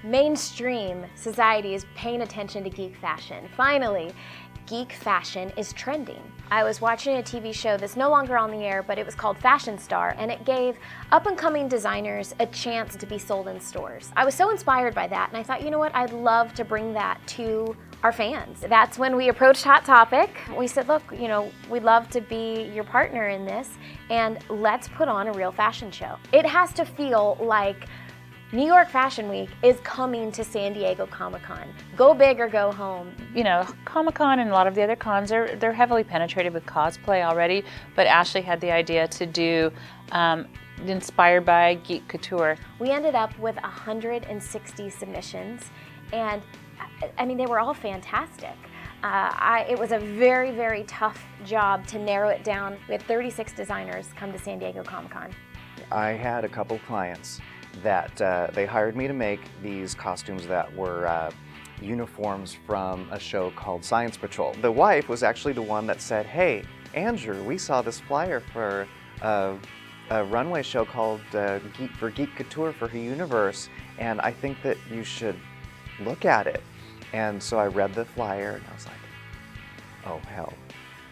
Mainstream society is paying attention to geek fashion. Finally, geek fashion is trending. I was watching a TV show that's no longer on the air, but it was called Fashion Star, and it gave up-and-coming designers a chance to be sold in stores. I was so inspired by that, and I thought, you know what, I'd love to bring that to our fans. That's when we approached Hot Topic. We said, look, you know, we'd love to be your partner in this, and let's put on a real fashion show. It has to feel like New York Fashion Week is coming to San Diego Comic-Con. Go big or go home. You know, Comic-Con and a lot of the other cons, they're heavily penetrated with cosplay already, but Ashley had the idea to do inspired by Geek Couture. We ended up with 160 submissions, and I mean, they were all fantastic. It was a very, very tough job to narrow it down. We had 36 designers come to San Diego Comic-Con. I had a couple clients that they hired me to make these costumes that were uniforms from a show called Science Patrol. The wife was actually the one that said, hey, Andrew, we saw this flyer for a runway show called Geek Couture for her universe, and I think that you should look at it. And so I read the flyer and I was like, oh hell.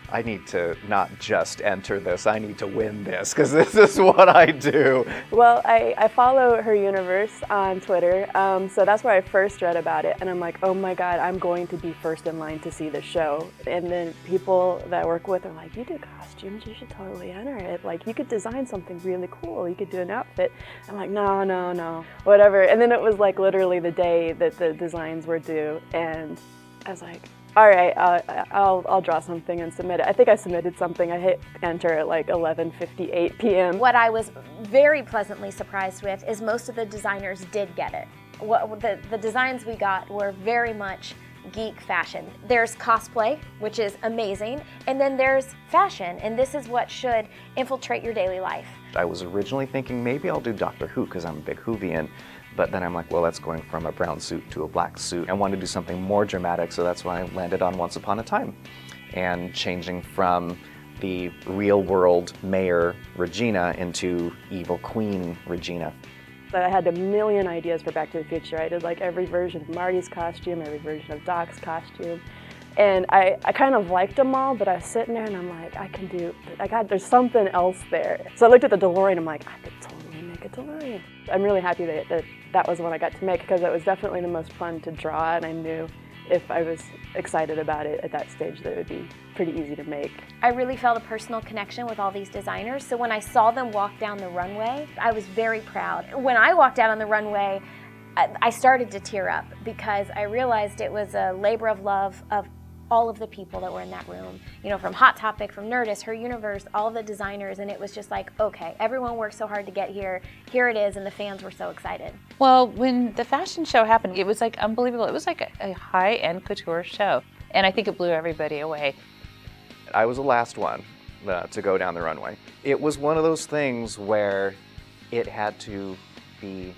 I need to not just enter this, I need to win this, because this is what I do. Well, I follow her universe on Twitter, so that's where I first read about it, and I'm like, oh my god, I'm going to be first in line to see the show. And then people that I work with are like, you do costumes, you should totally enter it. Like, you could design something really cool, you could do an outfit. I'm like, no, whatever. And then it was like literally the day that the designs were due, and I was like, all right, I'll draw something and submit it. I think I submitted something. I hit enter at like 11:58 p.m. What I was very pleasantly surprised with is most of the designers did get it. The designs we got were very much geek fashion. There's cosplay, which is amazing, and then there's fashion, and this is what should infiltrate your daily life. I was originally thinking maybe I'll do Doctor Who because I'm a big Whovian. But then I'm like, well, that's going from a brown suit to a black suit. I wanted to do something more dramatic, so that's when I landed on Once Upon a Time. And changing from the real world Mayor Regina into evil Queen Regina. But I had a million ideas for Back to the Future. I did like every version of Marty's costume, every version of Doc's costume. And I kind of liked them all, but I was sitting there and I'm like, there's something else there. So I looked at the DeLorean, I'm like, I could totally make a DeLorean. I'm really happy that was the one I got to make, because it was definitely the most fun to draw, and I knew if I was excited about it at that stage that it would be pretty easy to make. I really felt a personal connection with all these designers, so when I saw them walk down the runway, I was very proud. When I walked out on the runway, I started to tear up because I realized it was a labor of love of all of the people that were in that room, you know, from Hot Topic, from Nerdist, her universe, all the designers, and it was just like, okay, everyone worked so hard to get here, here it is, and the fans were so excited. Well, when the fashion show happened, it was like unbelievable. It was like a high-end couture show, and I think it blew everybody away. I was the last one to go down the runway. It was one of those things where it had to be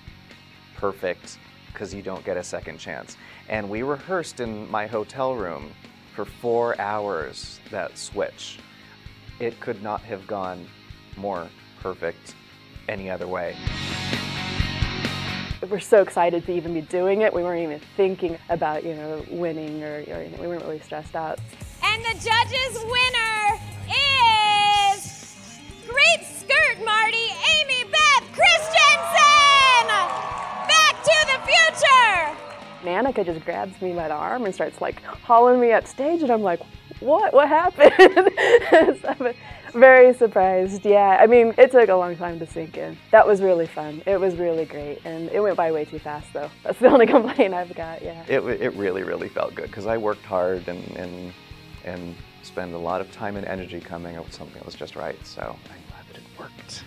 perfect because you don't get a second chance. And we rehearsed in my hotel room for 4 hours that switch. It could not have gone more perfect any other way. We're so excited to even be doing it. We weren't even thinking about, you know, winning or we weren't really stressed out. And the judges' winner is Great Skirt Marty, Amy Beth Christensen! Back to the Future! Annika just grabs me by the arm and starts like hauling me up stage, and I'm like, what happened? So I'm very surprised, yeah. I mean, it took a long time to sink in. That was really fun. It was really great, and it went by way too fast though. That's the only complaint I've got, yeah. It really, really felt good because I worked hard and spent a lot of time and energy coming up with something that was just right, so I'm glad that it worked.